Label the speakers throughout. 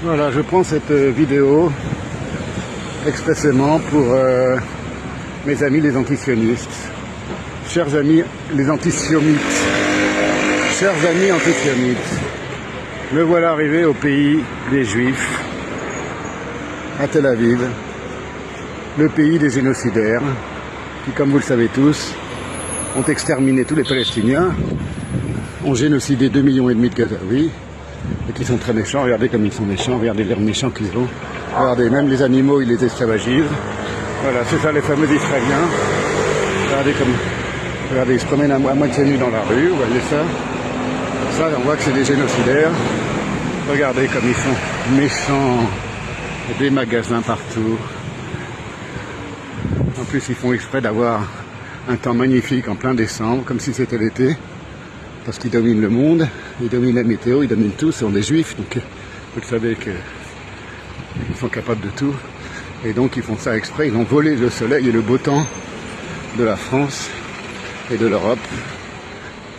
Speaker 1: Voilà, je prends cette vidéo expressément pour mes amis les antisionistes. Chers amis les antisiomites, chers amis antisiomites, me voilà arrivé au pays des Juifs, à Tel Aviv, le pays des génocidaires, qui, comme vous le savez tous, ont exterminé tous les Palestiniens, ont génocidé 2,5 millions de Gazaouis, et qui sont très méchants. Regardez comme ils sont méchants, regardez l'air méchants qu'ils ont. Regardez, même les animaux, ils les esclavagisent. Voilà, c'est ça les fameux Israéliens. Regardez, ils se promènent à moitié nus dans la rue, vous voyez ça. Ça, on voit que c'est des génocidaires. Regardez comme ils sont méchants. Des magasins partout. En plus, ils font exprès d'avoir un temps magnifique en plein décembre, comme si c'était l'été. Parce qu'ils dominent le monde, ils dominent la météo, ils dominent tout, ce sont des juifs, donc vous le savez qu'ils sont capables de tout. Et donc ils font ça exprès, ils ont volé le soleil et le beau temps de la France et de l'Europe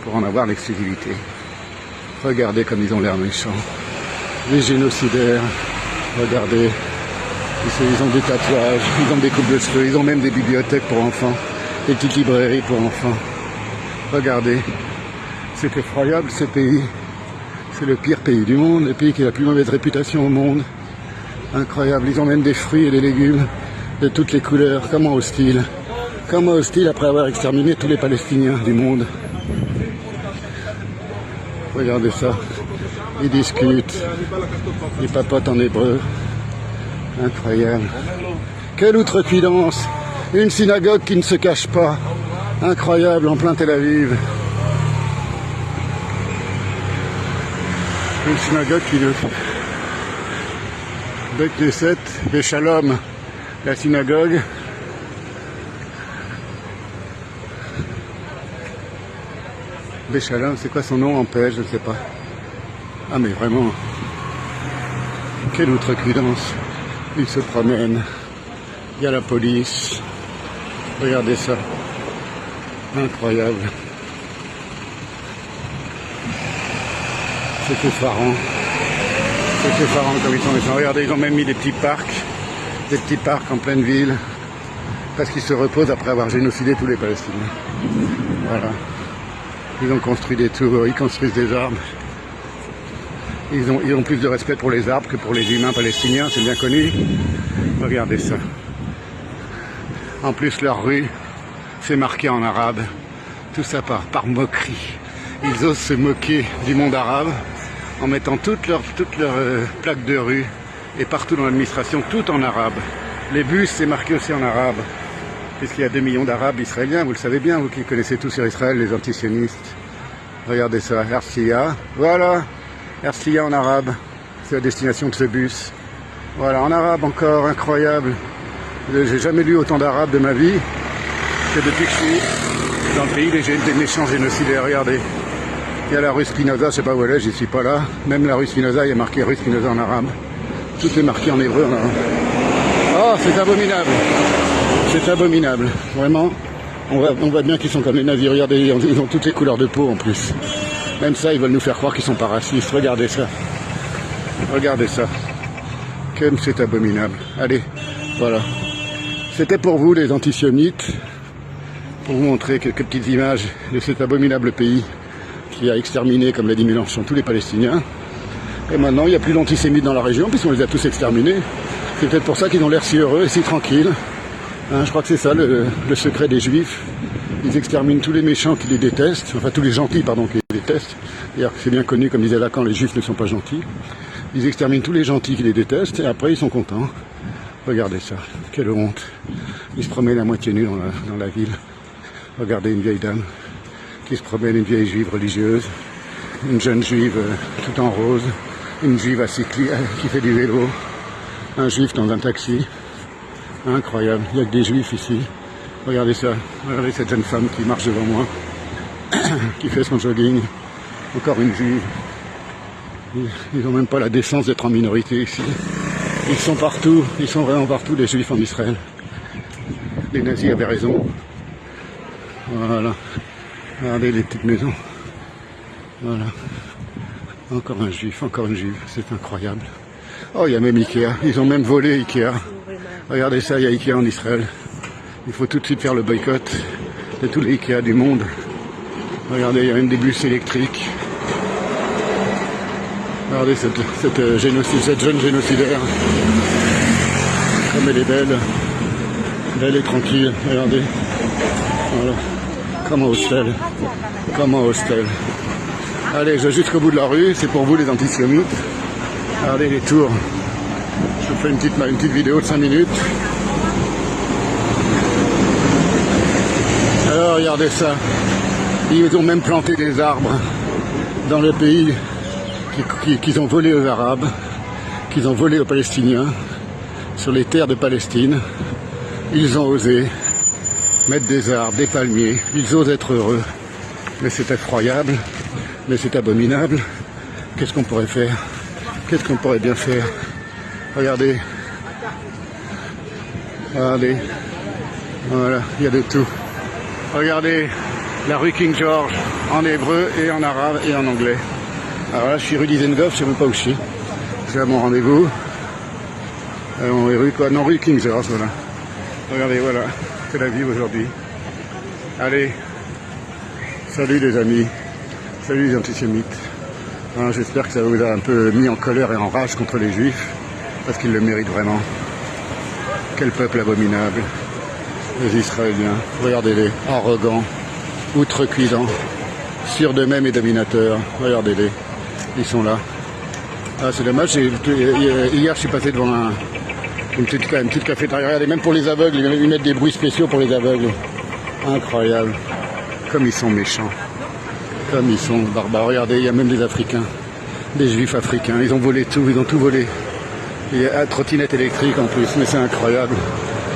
Speaker 1: pour en avoir l'exclusivité. Regardez comme ils ont l'air méchants. Les génocidaires, regardez, ils ont des tatouages, ils ont des coupes de cheveux, ils ont même des bibliothèques pour enfants, des petites librairies pour enfants. Regardez. C'est effroyable ce pays, c'est le pire pays du monde, le pays qui a la plus mauvaise réputation au monde. Incroyable, ils ont même des fruits et des légumes de toutes les couleurs. Comment hostile après avoir exterminé tous les Palestiniens du monde. Regardez ça, ils discutent, ils papotent en hébreu. Incroyable. Quelle outrecuidance, une synagogue qui ne se cache pas. Incroyable, en plein Tel Aviv. Une synagogue qui le Beth Knesset, Béchalom, la synagogue. Béchalom, c'est quoi son nom en paix, je ne sais pas. Ah mais vraiment, quelle outrecuidance. Il se promène, il y a la police. Regardez ça, incroyable. C'est effarant. C'est effarant comme ils sont méchants. Regardez, ils ont même mis des petits parcs en pleine ville, parce qu'ils se reposent après avoir génocidé tous les Palestiniens. Voilà. Ils ont construit des tours, ils construisent des arbres. Ils ont plus de respect pour les arbres que pour les humains palestiniens, c'est bien connu. Regardez ça. En plus, leur rue, c'est marqué en arabe. Tout ça par moquerie. Ils osent se moquer du monde arabe en mettant toutes leurs plaques de rue et partout dans l'administration, tout en arabe. Les bus, c'est marqué aussi en arabe, puisqu'il y a 2 millions d'Arabes israéliens, vous le savez bien, vous qui connaissez tout sur Israël, les antisionistes. Regardez ça, Herzliya, voilà, Herzliya en arabe, c'est la destination de ce bus. Voilà, en arabe encore, incroyable. J'ai jamais lu autant d'arabe de ma vie que depuis que je suis dans le pays des méchants génocidaires. Regardez. Il y a la rue Spinoza, je sais pas où elle est, j'y suis pas là. Même la rue Spinoza, il y a marqué rue Spinoza en arabe. Tout est marqué en hébreu en arabe. Oh, c'est abominable. C'est abominable. Vraiment, on voit bien qu'ils sont comme les nazis. Regardez, ils ont toutes les couleurs de peau en plus. Même ça, ils veulent nous faire croire qu'ils sont pas racistes. Regardez ça. Regardez ça. Comme c'est abominable. Allez, voilà. C'était pour vous, les antisiomites, pour vous montrer quelques petites images de cet abominable pays qui a exterminé, comme l'a dit Mélenchon, tous les Palestiniens. Et maintenant, il n'y a plus d'antisémites dans la région, puisqu'on les a tous exterminés. C'est peut-être pour ça qu'ils ont l'air si heureux et si tranquilles. Hein, je crois que c'est ça le secret des Juifs. Ils exterminent tous les méchants qui les détestent, enfin tous les gentils, pardon, qui les détestent. D'ailleurs, c'est bien connu, comme disait Lacan, les Juifs ne sont pas gentils. Ils exterminent tous les gentils qui les détestent, et après, ils sont contents. Regardez ça, quelle honte. Ils se promènent à moitié nus dans la ville. Regardez une vieille dame qui se promène, une vieille juive religieuse, une jeune juive tout en rose, une juive qui fait du vélo, un juif dans un taxi. Incroyable, il n'y a que des juifs ici. Regardez ça, regardez cette jeune femme qui marche devant moi, qui fait son jogging. Encore une juive. Ils n'ont même pas la décence d'être en minorité ici. Ils sont partout, ils sont vraiment partout, les juifs en Israël. Les nazis avaient raison. Voilà. Regardez les petites maisons. Voilà. Encore un juif, encore une juive. C'est incroyable. Oh, il y a même Ikea. Ils ont même volé Ikea. Regardez ça, il y a Ikea en Israël. Il faut tout de suite faire le boycott de tous les Ikea du monde. Regardez, il y a même des bus électriques. Regardez cette jeune génocidaire. Comme elle est belle. Belle et tranquille. Regardez. Voilà. Comme un hostel. Comme un hostel. Allez, je vais jusqu'au bout de la rue. C'est pour vous les antisémites. Regardez les tours. Je vous fais une petite vidéo de 5 minutes. Alors regardez ça. Ils ont même planté des arbres dans le pays qu'ils ont volé aux Arabes, qu'ils ont volé aux Palestiniens, sur les terres de Palestine. Ils ont osé mettre des arbres, des palmiers. Ils osent être heureux. Mais c'est effroyable. Mais c'est abominable. Qu'est-ce qu'on pourrait faire? Qu'est-ce qu'on pourrait bien faire? Regardez. Regardez. Voilà, il y a de tout. Regardez la rue King George en hébreu et en arabe et en anglais. Alors là, je suis rue Dizengoff, je sais même pas où je suis. Je suis à mon rendez-vous. Rue quoi? Non, rue King George, voilà. Regardez, voilà. Tel Aviv aujourd'hui. Allez. Salut les amis. Salut les antisémites. Voilà, j'espère que ça vous a un peu mis en colère et en rage contre les juifs. Parce qu'ils le méritent vraiment. Quel peuple abominable. Les Israéliens. Regardez-les. Arrogants. Outrecuidants. Sûrs d'eux-mêmes et dominateurs. Regardez-les. Ils sont là. Ah, c'est dommage. Hier, je suis passé devant une petite cafétéria. Regardez, même pour les aveugles, ils mettent des bruits spéciaux pour les aveugles. Incroyable. Comme ils sont méchants. Comme ils sont barbares. Regardez, il y a même des Africains. Des Juifs africains. Ils ont volé tout. Ils ont tout volé. Il y a une trottinette électrique en plus. Mais c'est incroyable.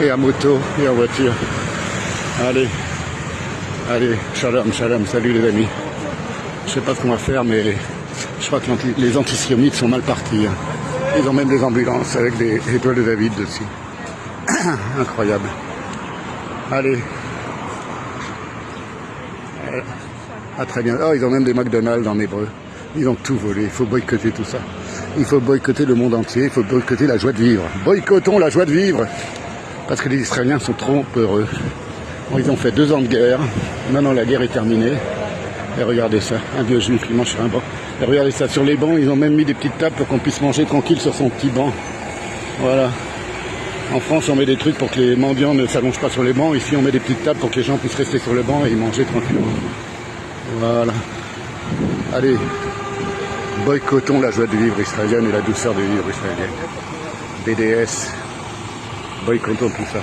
Speaker 1: Et à moto. Et en voiture. Allez. Allez. Shalom, shalom. Salut les amis. Je sais pas ce qu'on va faire, mais je crois que les antisémites sont mal partis. Ils ont même des ambulances avec des étoiles de David dessus. Incroyable. Allez. À très bien. Oh, ils ont même des McDonald's en hébreu. Ils ont tout volé. Il faut boycotter tout ça. Il faut boycotter le monde entier. Il faut boycotter la joie de vivre. Boycottons la joie de vivre. Parce que les Israéliens sont trop heureux. Bon, ils ont fait 2 ans de guerre. Maintenant, la guerre est terminée. Et regardez ça. Un vieux juif qui mange sur un banc. Et regardez ça. Sur les bancs, ils ont même mis des petites tables pour qu'on puisse manger tranquille sur son petit banc. Voilà. En France, on met des trucs pour que les mendiants ne s'allongent pas sur les bancs. Ici, on met des petites tables pour que les gens puissent rester sur le banc et manger tranquillement. Voilà. Allez, boycottons la joie de vivre israélienne et la douceur de vivre israélienne. BDS, boycottons tout ça.